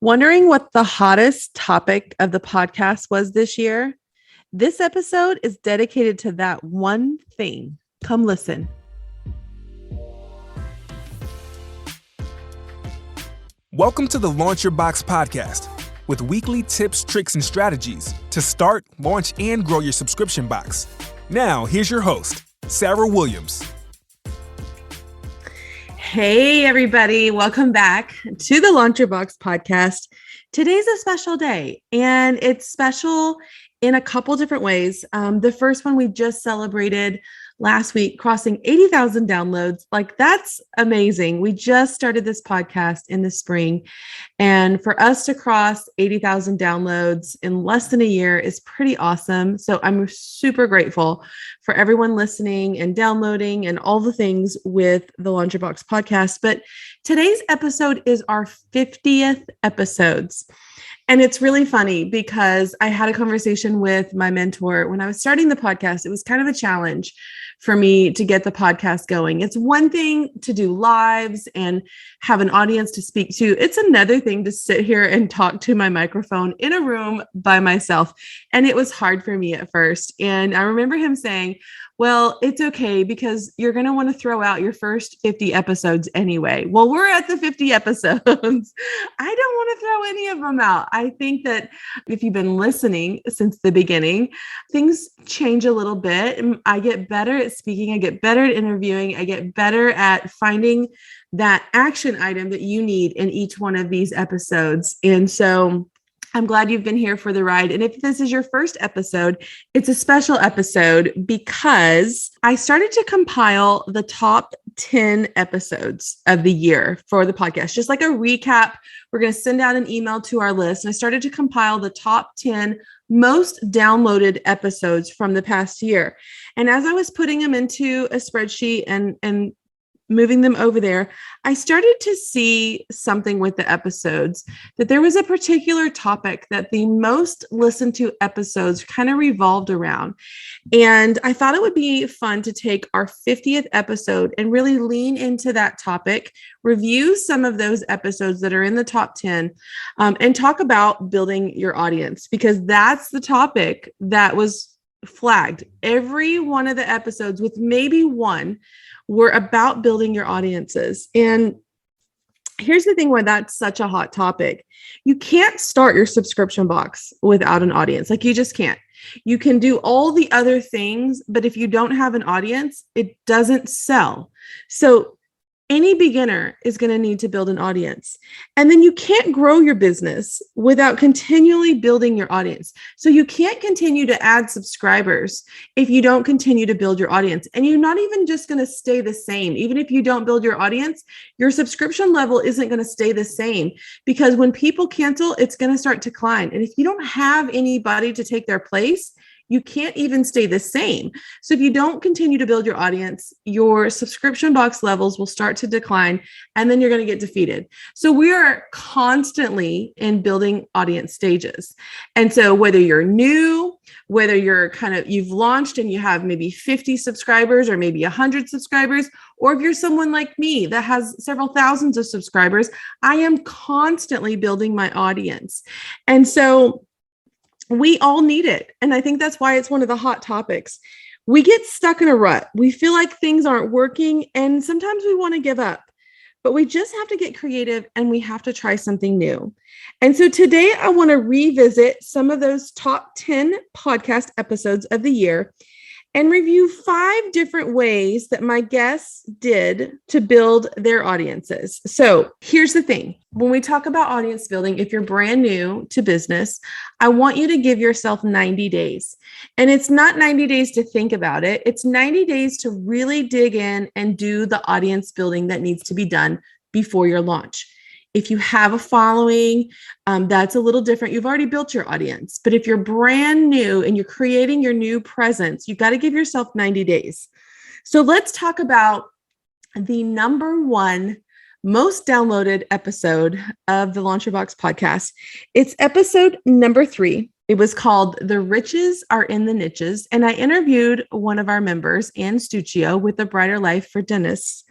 Wondering what the hottest topic of the podcast was this year? This episode is dedicated to that one thing. Come listen. Welcome to the Launch Your Box podcast with weekly tips, tricks, and strategies to start, launch, and grow your subscription box. Now, here's your host, Sarah Williams. Hey, everybody. Welcome back to the Launch Your Box podcast. Today's a special day, and it's special in a couple different ways. The first one we just celebrated last week, crossing 80,000 downloads. That's amazing. We just started this podcast in the spring, and for us to cross 80,000 downloads in less than a year is pretty awesome. So I'm super grateful for everyone listening and downloading and all the things with the Launch Your Box podcast. But today's episode is our 50th episodes. And it's really funny because I had a conversation with my mentor when I was starting the podcast. It was kind of a challenge for me to get the podcast going. It's one thing to do lives and have an audience to speak to. It's another thing to sit here and talk to my microphone in a room by myself. And it was hard for me at first. And I remember him saying, well, it's okay because you're going to want to throw out your first 50 episodes anyway. Well, we're at the 50 episodes. I don't want to throw any of them out. I think that if you've been listening since the beginning, things change a little bit. I get better at speaking. I get better at interviewing. I get better at finding that action item that you need in each one of these episodes. And so I'm glad you've been here for the ride. And if this is your first episode, it's a special episode because I started to compile the top 10 episodes of the year for the podcast, just like a recap. We're going to send out an email to our list. And I started to compile the top 10 most downloaded episodes from the past year. And as I was putting them into a spreadsheet and moving them over there, I started to see something with the episodes, that there was a particular topic that the most listened to episodes kind of revolved around. And I thought it would be fun to take our 50th episode and really lean into that topic, review some of those episodes that are in the top 10, and talk about building your audience, because that's the topic that was flagged. Every one of the episodes, with maybe one, were about building your audiences. And here's the thing why that's such a hot topic. You can't start your subscription box without an audience. You just can't. You can do all the other things, but if you don't have an audience, it doesn't sell. So any beginner is going to need to build an audience. And then you can't grow your business without continually building your audience. So you can't continue to add subscribers if you don't continue to build your audience. And you're not even just going to stay the same. Even if you don't build your audience, your subscription level isn't going to stay the same, because when people cancel, it's going to start to decline. And if you don't have anybody to take their place, you can't even stay the same. So if you don't continue to build your audience, your subscription box levels will start to decline, and then you're going to get defeated. So we are constantly in building audience stages. And so whether you're new, whether you've launched and you have maybe 50 subscribers or maybe 100 subscribers, or if you're someone like me that has several thousands of subscribers, I am constantly building my audience. And so we all need it. And I think that's why it's one of the hot topics. We get stuck in a rut. We feel like things aren't working, and sometimes we want to give up, but we just have to get creative and we have to try something new. And so today I want to revisit some of those top 10 podcast episodes of the year and review 5 different ways that my guests did to build their audiences. So here's the thing. When we talk about audience building, if you're brand new to business, I want you to give yourself 90 days. And it's not 90 days to think about it. It's 90 days to really dig in and do the audience building that needs to be done before your launch. If you have a following, that's a little different. You've already built your audience. But if you're brand new and you're creating your new presence, you've got to give yourself 90 days. So let's talk about the number one most downloaded episode of the Launch Your Box podcast. It's episode number 3. It was called The Riches Are in the Niches. And I interviewed one of our members, Ann Stuccio, with A Brighter Life for Dentists.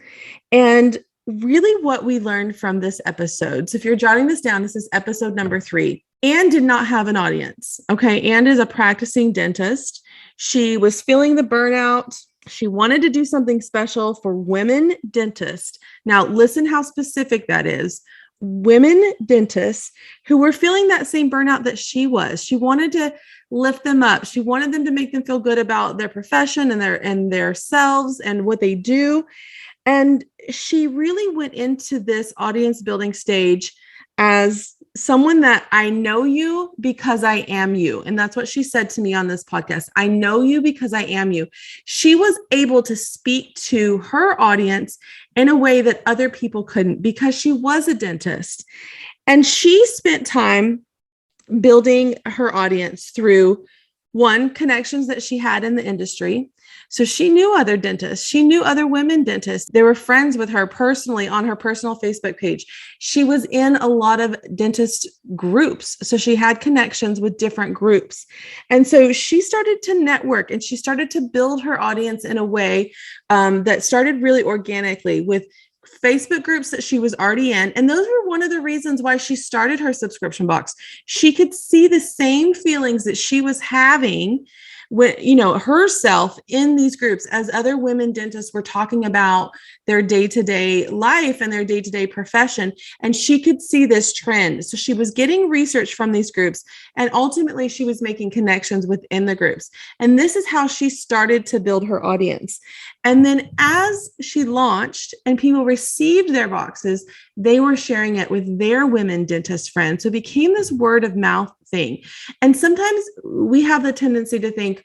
And really what we learned from this episode. So if you're jotting this down, this is episode number 3. Anne did not have an audience. Okay. Anne is a practicing dentist. She was feeling the burnout. She wanted to do something special for women dentists. Now, listen how specific that is. Women dentists who were feeling that same burnout that she was. She wanted to lift them up. She wanted them to make them feel good about their profession and their selves and what they do. And she really went into this audience building stage as someone that I know you because I am you. And that's what she said to me on this podcast. I know you because I am you. She was able to speak to her audience in a way that other people couldn't because she was a dentist. And she spent time building her audience through one, connections that she had in the industry. So she knew other dentists. She knew other women dentists. They were friends with her personally on her personal Facebook page. She was in a lot of dentist groups. So she had connections with different groups. And so she started to network and she started to build her audience in a way that started really organically with Facebook groups that she was already in. And those were one of the reasons why she started her subscription box. She could see the same feelings that she was having with, herself in these groups as other women dentists were talking about their day-to-day life and their day-to-day profession. And she could see this trend. So she was getting research from these groups, and ultimately she was making connections within the groups. And this is how she started to build her audience. And then as she launched and people received their boxes, they were sharing it with their women dentist friends. So it became this word of mouth thing. And sometimes we have the tendency to think,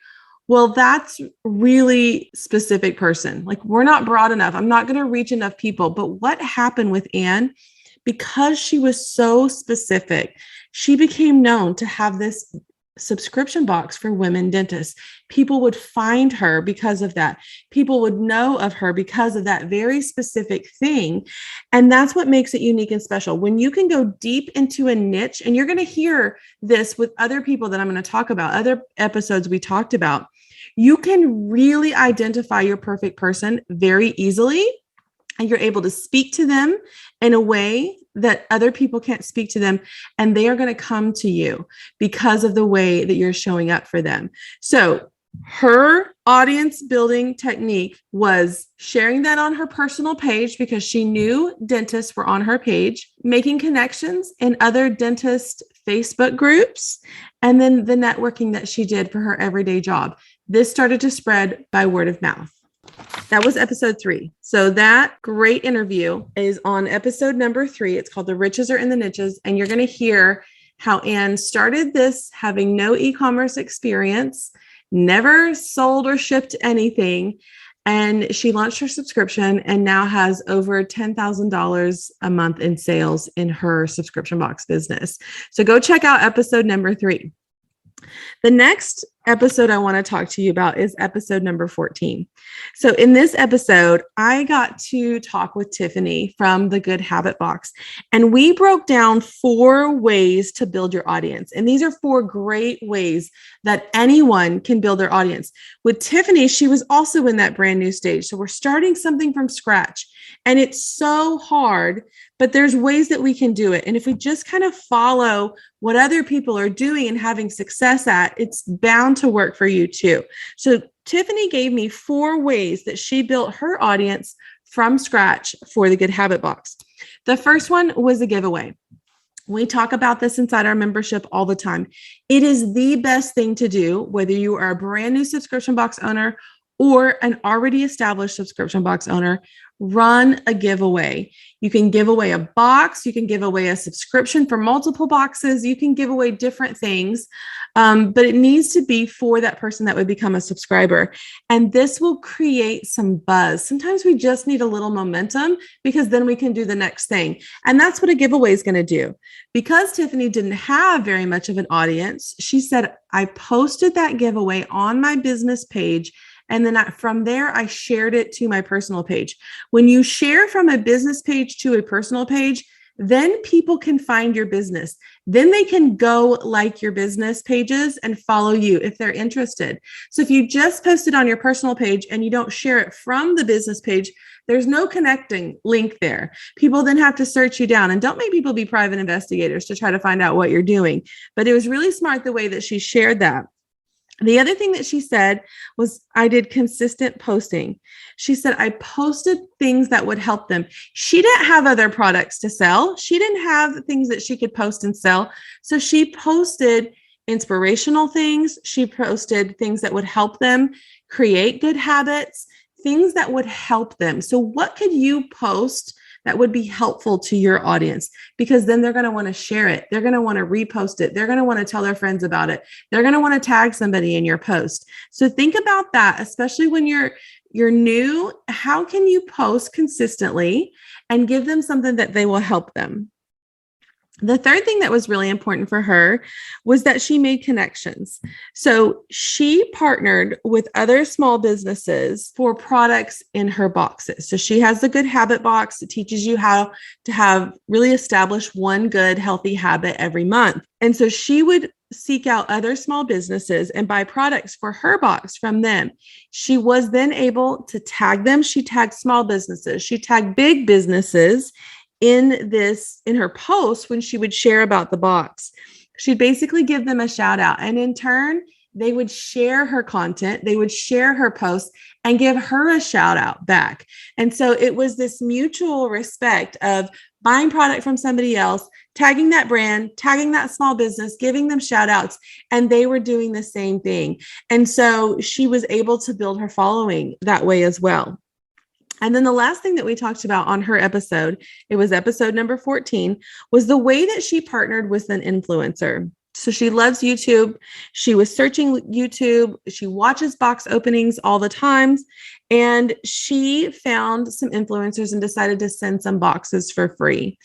well, that's really specific person. Like, we're not broad enough. I'm not going to reach enough people. But what happened with Anne, because she was so specific, she became known to have this subscription box for women dentists. People would find her because of that. People would know of her because of that very specific thing. And that's what makes it unique and special. When you can go deep into a niche, and you're going to hear this with other people that I'm going to talk about, other episodes we talked about, you can really identify your perfect person very easily. And you're able to speak to them in a way that other people can't speak to them. And they are going to come to you because of the way that you're showing up for them. So her audience building technique was sharing that on her personal page because she knew dentists were on her page, making connections in other dentist Facebook groups, and then the networking that she did for her everyday job. This started to spread by word of mouth. That was episode 3. So that great interview is on episode number 3. It's called The Riches Are in the Niches. And you're going to hear how Anne started this having no e-commerce experience, never sold or shipped anything. And she launched her subscription and now has over $10,000 a month in sales in her subscription box business. So go check out episode number 3. The next episode I want to talk to you about is episode number 14. So in this episode, I got to talk with Tiffany from the Good Habit Box, and we broke down 4 ways to build your audience. And these are 4 great ways that anyone can build their audience. With Tiffany, she was also in that brand new stage. So we're starting something from scratch, and it's so hard, but there's ways that we can do it. And if we just kind of follow what other people are doing and having success at, it's bound to work for you too. So Tiffany gave me 4 ways that she built her audience from scratch for the Good Habit Box. The first one was a giveaway. We talk about this inside our membership all the time. It is the best thing to do, whether you are a brand new subscription box owner or an already established subscription box owner. Run a giveaway. You can give away a box. You can give away a subscription for multiple boxes. You can give away different things, but it needs to be for that person that would become a subscriber. And this will create some buzz. Sometimes we just need a little momentum because then we can do the next thing. And that's what a giveaway is going to do. Because Tiffany didn't have very much of an audience, she said, I posted that giveaway on my business page. And then from there, I shared it to my personal page. When you share from a business page to a personal page, then people can find your business. Then they can go like your business pages and follow you if they're interested. So if you just post it on your personal page and you don't share it from the business page, there's no connecting link there. People then have to search you down, and don't make people be private investigators to try to find out what you're doing. But it was really smart the way that she shared that. The other thing that she said was, I did consistent posting. She said, I posted things that would help them. She didn't have other products to sell. She didn't have things that she could post and sell. So she posted inspirational things. She posted things that would help them create good habits, things that would help them. So what could you post that would be helpful to your audience? Because then they're going to want to share it. They're going to want to repost it. They're going to want to tell their friends about it. They're going to want to tag somebody in your post. So think about that, especially when you're new. How can you post consistently and give them something that they will help them? The third thing that was really important for her was that she made connections. So she partnered with other small businesses for products in her boxes. So she has the Good Habit box. It teaches you how to have really establish one good, healthy habit every month. And so she would seek out other small businesses and buy products for her box from them. She was then able to tag them. She tagged small businesses. She tagged big businesses in her posts when she would share about the box. She'd basically give them a shout out, and in turn, they would share her content, they would share her posts and give her a shout out back. And so it was this mutual respect of buying product from somebody else, tagging that brand, tagging that small business, giving them shout outs, and they were doing the same thing. And so she was able to build her following that way as well. And then the last thing that we talked about on her episode, it was episode number 14, was the way that she partnered with an influencer. So she loves YouTube. She was searching YouTube. She watches box openings all the time. And she found some influencers and decided to send some boxes for free.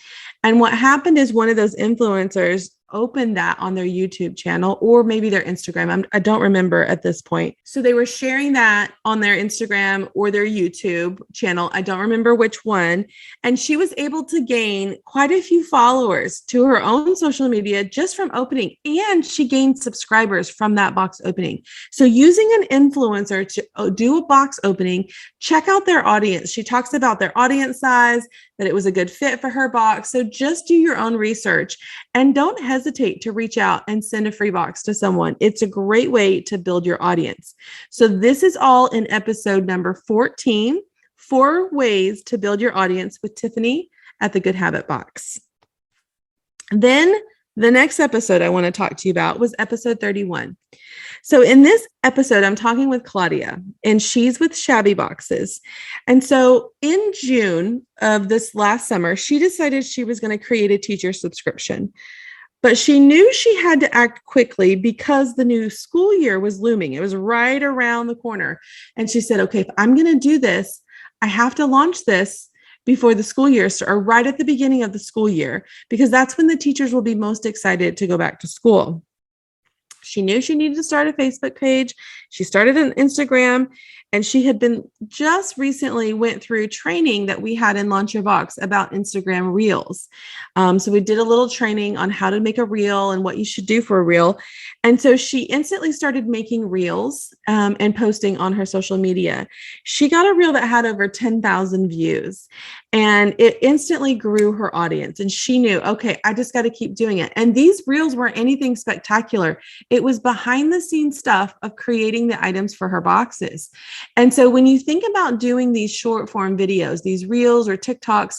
And what happened is one of those influencers opened that on their YouTube channel, or maybe their Instagram. I don't remember at this point. So they were sharing that on their Instagram or their YouTube channel. I don't remember which one. And she was able to gain quite a few followers to her own social media just from opening. And she gained subscribers from that box opening. So using an influencer to do a box opening, check out their audience. She talks about their audience size, that it was a good fit for her box. So just do your own research and don't hesitate to reach out and send a free box to someone. It's a great way to build your audience. So this is all in episode number 14, 4 ways to build your audience with Tiffany at the Good Habit Box. Then the next episode I want to talk to you about was episode 31. So in this episode, I'm talking with Claudia, and she's with Shabby Boxes. And so in June of this last summer, she decided she was going to create a teacher subscription. But she knew she had to act quickly because the new school year was looming. It was right around the corner. And she said, okay, if I'm going to do this, I have to launch this before the school year starts, or right at the beginning of the school year, because that's when the teachers will be most excited to go back to school. She knew she needed to start a Facebook page. She started an Instagram, and she had been just recently went through training that we had in Launch Your Box about Instagram Reels. So we did a little training on how to make a reel and what you should do for a reel. And so she instantly started making reels and posting on her social media. She got a reel that had over 10,000 views, and it instantly grew her audience. And she knew, okay, I just got to keep doing it. And these reels weren't anything spectacular. It was behind the scenes stuff of creating the items for her boxes. And so when you think about doing these short form videos, these reels or TikToks,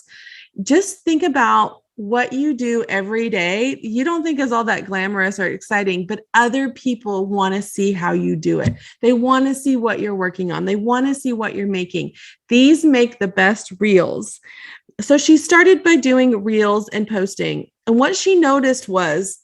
just think about what you do every day. You don't think is all that glamorous or exciting, but other people want to see how you do it. They want to see what you're working on. They want to see what you're making. These make the best reels. So she started by doing reels and posting. And what she noticed was,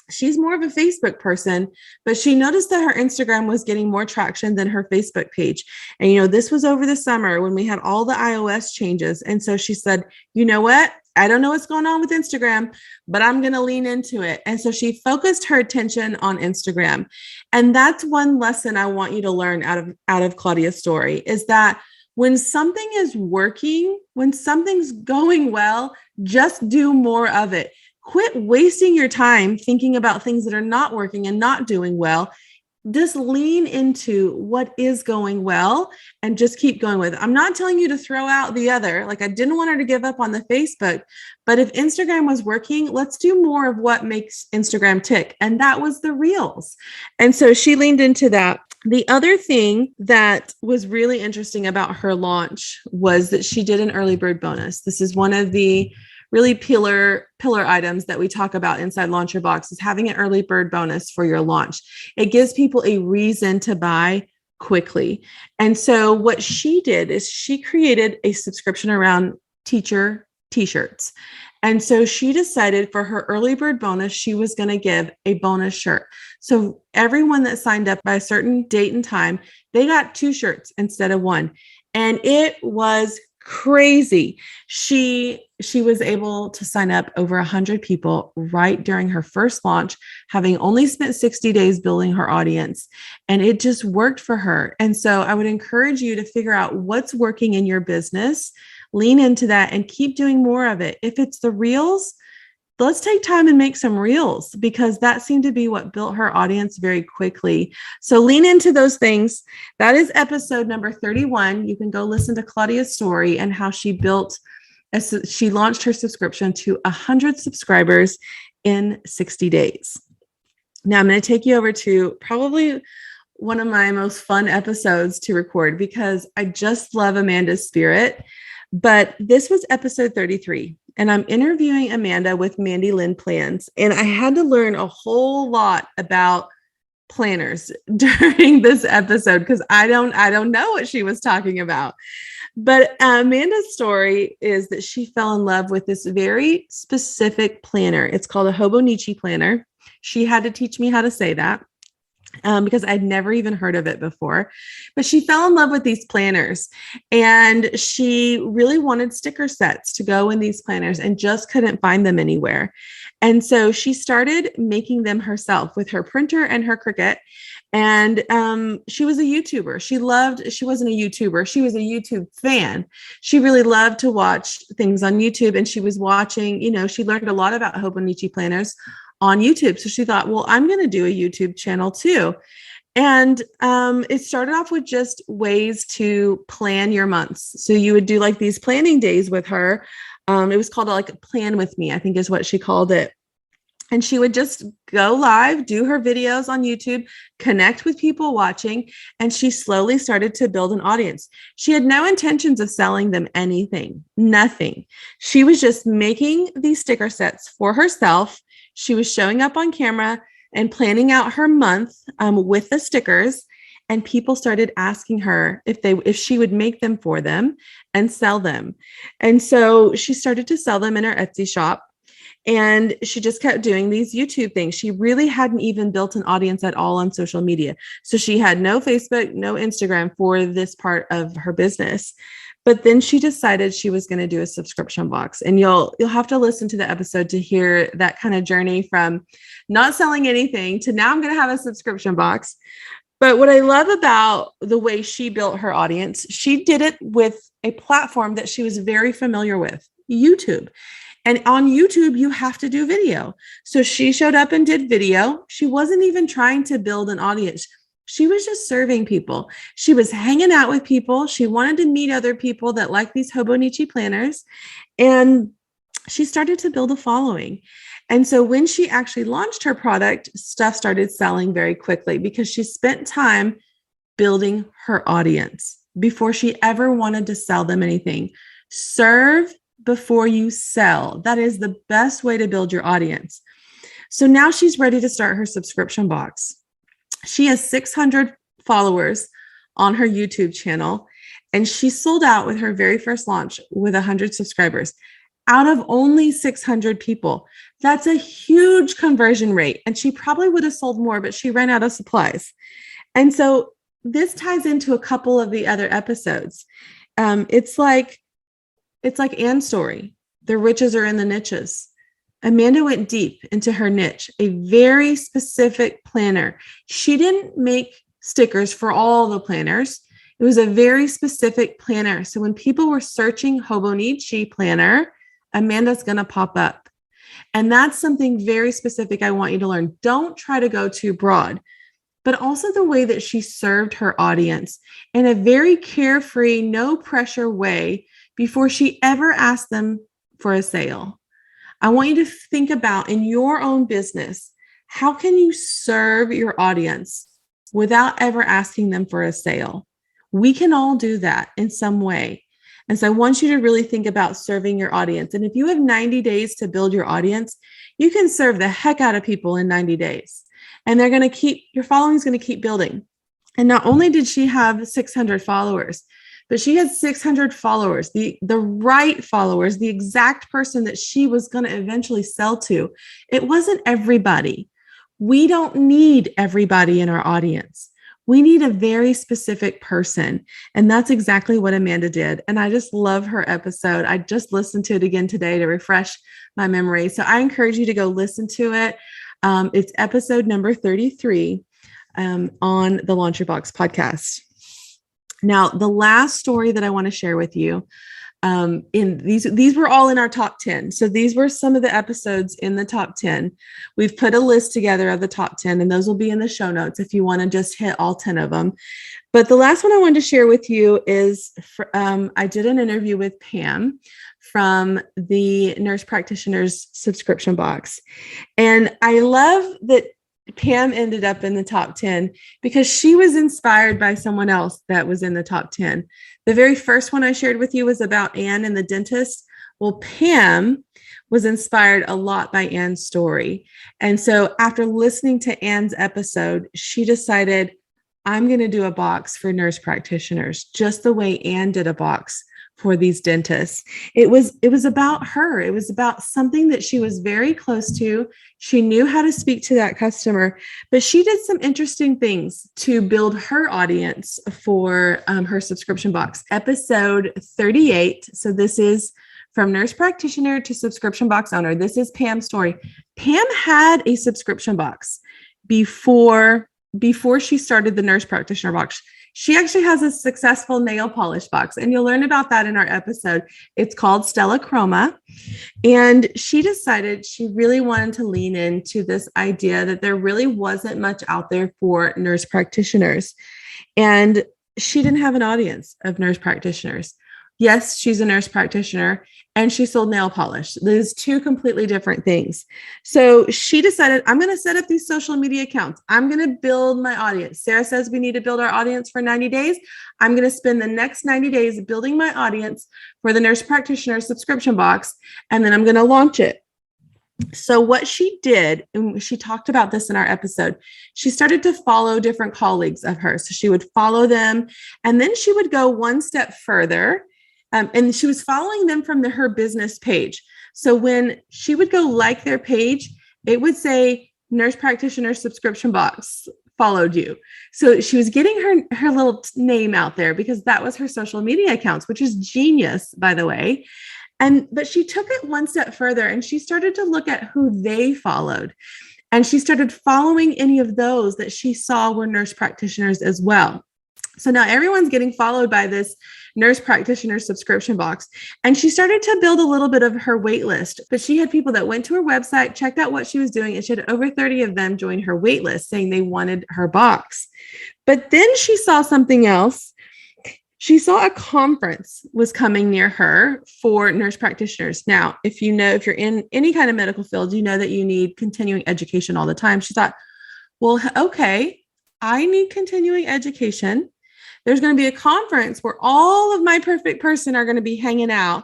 she's more of a Facebook person, but she noticed that her Instagram was getting more traction than her Facebook page. And, this was over the summer when we had all the iOS changes. And so she said, you know what? I don't know what's going on with Instagram, but I'm going to lean into it. And so she focused her attention on Instagram. And that's one lesson I want you to learn out of Claudia's story, is that When something is working, when something's going well, just do more of it. Quit wasting your time thinking about things that are not working and not doing well. Just lean into what is going well and just keep going with it. I'm not telling you to throw out the other. Like, I didn't want her to give up on the Facebook, but if Instagram was working, let's do more of what makes Instagram tick. And that was the reels. And so she leaned into that. The other thing that was really interesting about her launch was that she did an early bird bonus. This is one of the really pillar items that we talk about inside Launch Your Box, is having an early bird bonus for your launch. It gives people a reason to buy quickly. And so what she did is she created a subscription around teacher t-shirts. And so she decided for her early bird bonus, she was going to give a bonus shirt. So everyone that signed up by a certain date and time, they got 2 shirts instead of 1. And it was crazy. She was able to sign up over 100 people right during her first launch, having only spent 60 days building her audience. And it just worked for her. And so I would encourage you to figure out what's working in your business, lean into that, and keep doing more of it. If it's the reels, let's take time and make some reels, because that seemed to be what built her audience very quickly. So lean into those things. That is episode number 31. You can go listen to Claudia's story and how she launched her subscription to 100 subscribers in 60 days. Now I'm going to take you over to probably one of my most fun episodes to record, because I just love Amanda's spirit. But this was episode 33. And I'm interviewing Amanda with Mandy Lynn Plans. And I had to learn a whole lot about planners during this episode, because I don't know what she was talking about. But Amanda's story is that she fell in love with this very specific planner. It's called a Hobonichi planner. She had to teach me how to say that. Because I'd never even heard of it before. But she fell in love with these planners, and she really wanted sticker sets to go in these planners and just couldn't find them anywhere. And so she started making them herself with her printer and her Cricut. And she was a YouTuber. She wasn't a YouTuber. She was a YouTube fan. She really loved to watch things on YouTube. And she was watching, she learned a lot about Hobonichi planners on YouTube. So she thought, well, I'm going to do a YouTube channel too. And it started off with just ways to plan your months. So you would do like these planning days with her. It was called like Plan With Me, I think is what she called it. And she would just go live, do her videos on YouTube, connect with people watching, and she slowly started to build an audience. She had no intentions of selling them anything, nothing. She was just making these sticker sets for herself. She was showing up on camera and planning out her month with the stickers, and people started asking her if she would make them for them and sell them. And so she started to sell them in her Etsy shop, and she just kept doing these YouTube things. She really hadn't even built an audience at all on social media. So she had no Facebook, no Instagram for this part of her business. But then she decided she was going to do a subscription box. And you'll have to listen to the episode to hear that kind of journey from not selling anything to now I'm going to have a subscription box. But what I love about the way she built her audience, she did it with a platform that she was very familiar with, YouTube. And on YouTube, you have to do video. So she showed up and did video. She wasn't even trying to build an audience. She was just serving people. She was hanging out with people. She wanted to meet other people that like these Hobonichi planners. And she started to build a following. And so when she actually launched her product, stuff started selling very quickly because she spent time building her audience before she ever wanted to sell them anything. Serve before you sell. That is the best way to build your audience. So now she's ready to start her subscription box. She has 600 followers on her YouTube channel, and she sold out with her very first launch with 100 subscribers out of only 600 people. That's a huge conversion rate. And she probably would have sold more, but she ran out of supplies. And so this ties into a couple of the other episodes. It's like Anne's story. The riches are in the niches. Amanda went deep into her niche, a very specific planner. She didn't make stickers for all the planners. It was a very specific planner. So when people were searching Hobonichi planner, Amanda's going to pop up. And that's something very specific I want you to learn. Don't try to go too broad, but also the way that she served her audience in a very carefree, no pressure way before she ever asked them for a sale. I want you to think about in your own business, how can you serve your audience without ever asking them for a sale? We can all do that in some way. And so I want you to really think about serving your audience. And if you have 90 days to build your audience, you can serve the heck out of people in 90 days. And they're going to keep, your following is going to keep building. And not only did she have 600 followers, but she had 600 followers, the right followers, the exact person that she was going to eventually sell to. It wasn't everybody. We don't need everybody in our audience. We need a very specific person. And that's exactly what Amanda did. And I just love her episode. I just listened to it again today to refresh my memory. So I encourage you to go listen to it. It's episode number 33 on the Launch Your Box podcast. Now, the last story that I want to share with you, in these were all in our top 10. So these were some of the episodes in the top 10. We've put a list together of the top 10, and those will be in the show notes if you want to just hit all 10 of them. But the last one I wanted to share with you is I did an interview with Pam from the Nurse Practitioners subscription box. And I love that Pam ended up in the top 10 because she was inspired by someone else that was in the top 10. The very first one I shared with you was about Anne and the dentist. Well, Pam was inspired a lot by Anne's story. And so after listening to Anne's episode, she decided, I'm going to do a box for nurse practitioners, just the way Anne did a box for these dentists. It was about her. It was about something that she was very close to. She knew how to speak to that customer, but she did some interesting things to build her audience for her subscription box. Episode 38. So this is from nurse practitioner to subscription box owner. This is Pam's story. Pam had a subscription box before she started the nurse practitioner box. She actually has a successful nail polish box, and you'll learn about that in our episode. It's called Stella Chroma. And she decided she really wanted to lean into this idea that there really wasn't much out there for nurse practitioners. And she didn't have an audience of nurse practitioners. Yes, she's a nurse practitioner and she sold nail polish. Those two completely different things. So she decided, I'm going to set up these social media accounts. I'm going to build my audience. Sarah says we need to build our audience for 90 days. I'm going to spend the next 90 days building my audience for the nurse practitioner subscription box, and then I'm going to launch it. So what she did, and she talked about this in our episode, she started to follow different colleagues of hers. So she would follow them, and then she would go one step further. And she was following them from her business page. So when she would go like their page, it would say nurse practitioner subscription box followed you. So she was getting her little name out there because that was her social media accounts, which is genius, by the way. But she took it one step further and she started to look at who they followed. And she started following any of those that she saw were nurse practitioners as well. So now everyone's getting followed by this nurse practitioner subscription box. And she started to build a little bit of her wait list, but she had people that went to her website, checked out what she was doing, and she had over 30 of them join her wait list saying they wanted her box. But then she saw something else. She saw a conference was coming near her for nurse practitioners. Now, if you're in any kind of medical field, you know that you need continuing education all the time. She thought, well, okay, I need continuing education. There's going to be a conference where all of my perfect person are going to be hanging out.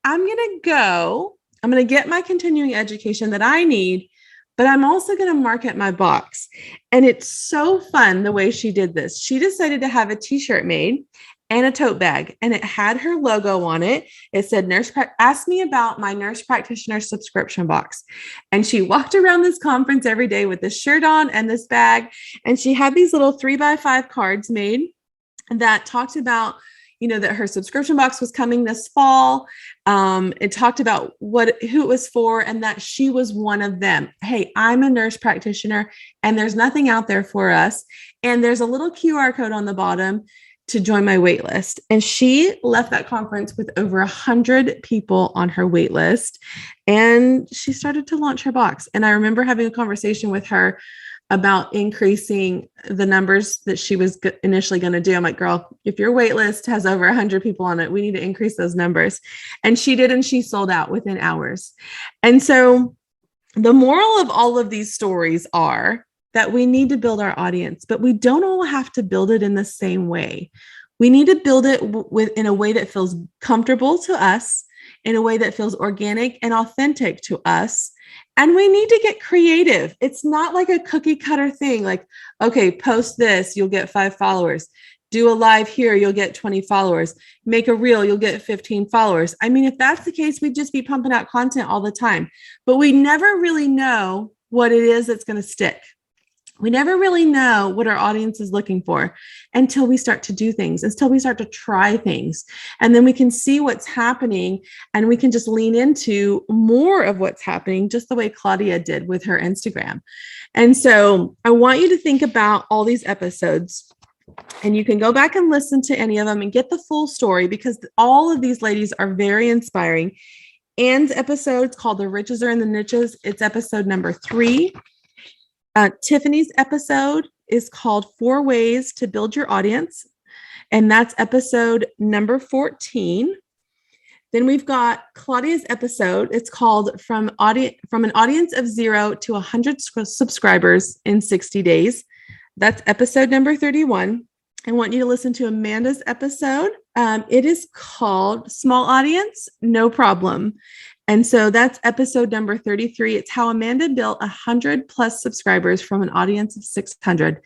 I'm going to get my continuing education that I need, but I'm also going to market my box. And it's so fun the way she did this. She decided to have a t-shirt made and a tote bag, and it had her logo on it. It said, ask me about my nurse practitioner subscription box. And she walked around this conference every day with this shirt on and this bag. And she had these little 3x5 cards made that talked about, that her subscription box was coming this fall. It talked about who it was for and that she was one of them. Hey, I'm a nurse practitioner and there's nothing out there for us. And there's a little QR code on the bottom to join my wait list. And she left that conference with over 100 people on her wait list. And she started to launch her box. And I remember having a conversation with her about increasing the numbers that she was initially going to do. I'm like, girl, if your wait list has over 100 people on it, we need to increase those numbers. And she did, and she sold out within hours. And so the moral of all of these stories are that we need to build our audience, but we don't all have to build it in the same way. We need to build it in a way that feels comfortable to us, in a way that feels organic and authentic to us. And we need to get creative. It's not like a cookie cutter thing. Like, okay, post this, you'll get 5 followers. Do a live here, you'll get 20 followers. Make a reel, you'll get 15 followers. I mean, if that's the case, we'd just be pumping out content all the time. But we never really know what it is that's going to stick. We never really know what our audience is looking for until we start to do things, until we start to try things. And then we can see what's happening and we can just lean into more of what's happening, just the way Claudia did with her Instagram. And so I want you to think about all these episodes, and you can go back and listen to any of them and get the full story, because all of these ladies are very inspiring. Anne's episode's called The Riches Are in the Niches. It's episode number 3. Tiffany's episode is called 4 Ways to Build Your Audience, and that's episode number 14. Then we've got Claudia's episode. It's called From an Audience of 0 to 100 Subscribers in 60 Days. That's episode number 31. I want you to listen to Amanda's episode. It is called Small Audience, No Problem. And so that's episode number 33. It's how Amanda built 100 plus subscribers from an audience of 600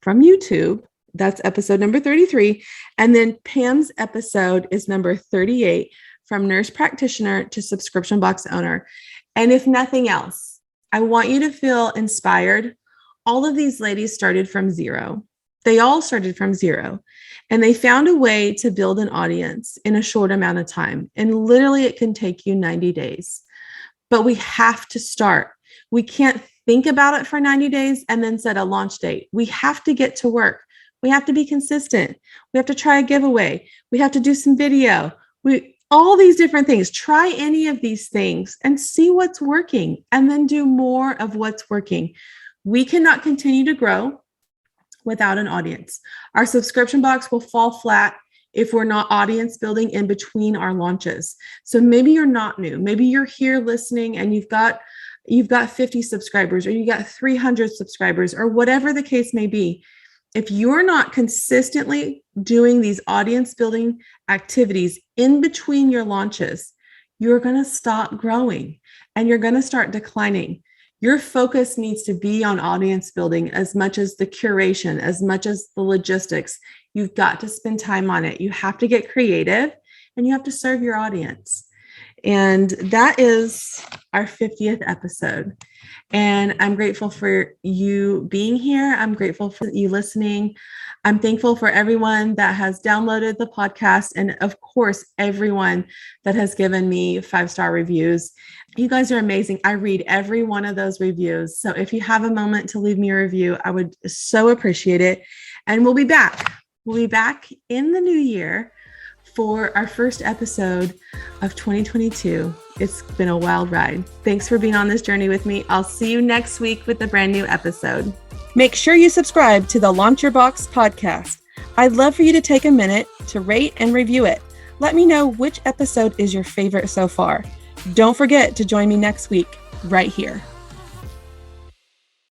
from YouTube. That's episode number 33. And then Pam's episode is number 38, from nurse practitioner to subscription box owner. And if nothing else, I want you to feel inspired. All of these ladies started from 0. They all started from 0, and they found a way to build an audience in a short amount of time. And literally it can take you 90 days, but we have to start. We can't think about it for 90 days and then set a launch date. We have to get to work. We have to be consistent. We have to try a giveaway. We have to do some video. All these different things. Try any of these things and see what's working, and then do more of what's working. We cannot continue to grow without an audience. Our subscription box will fall flat if we're not audience building in between our launches. So maybe you're not new. Maybe you're here listening and you've got 50 subscribers, or you got 300 subscribers, or whatever the case may be. If you're not consistently doing these audience building activities in between your launches, you're going to stop growing and you're going to start declining. Your focus needs to be on audience building as much as the curation, as much as the logistics. You've got to spend time on it. You have to get creative, and you have to serve your audience. And that is our 50th episode. And I'm grateful for you being here. I'm grateful for you listening. I'm thankful for everyone that has downloaded the podcast. And of course, everyone that has given me 5-star reviews. You guys are amazing. I read every one of those reviews. So if you have a moment to leave me a review, I would so appreciate it. And we'll be back. We'll be back in the new year for our first episode of 2022. It's been a wild ride. Thanks for being on this journey with me. I'll see you next week with a brand new episode. Make sure you subscribe to the Launch Your Box podcast. I'd love for you to take a minute to rate and review it. Let me know which episode is your favorite so far. Don't forget to join me next week right here.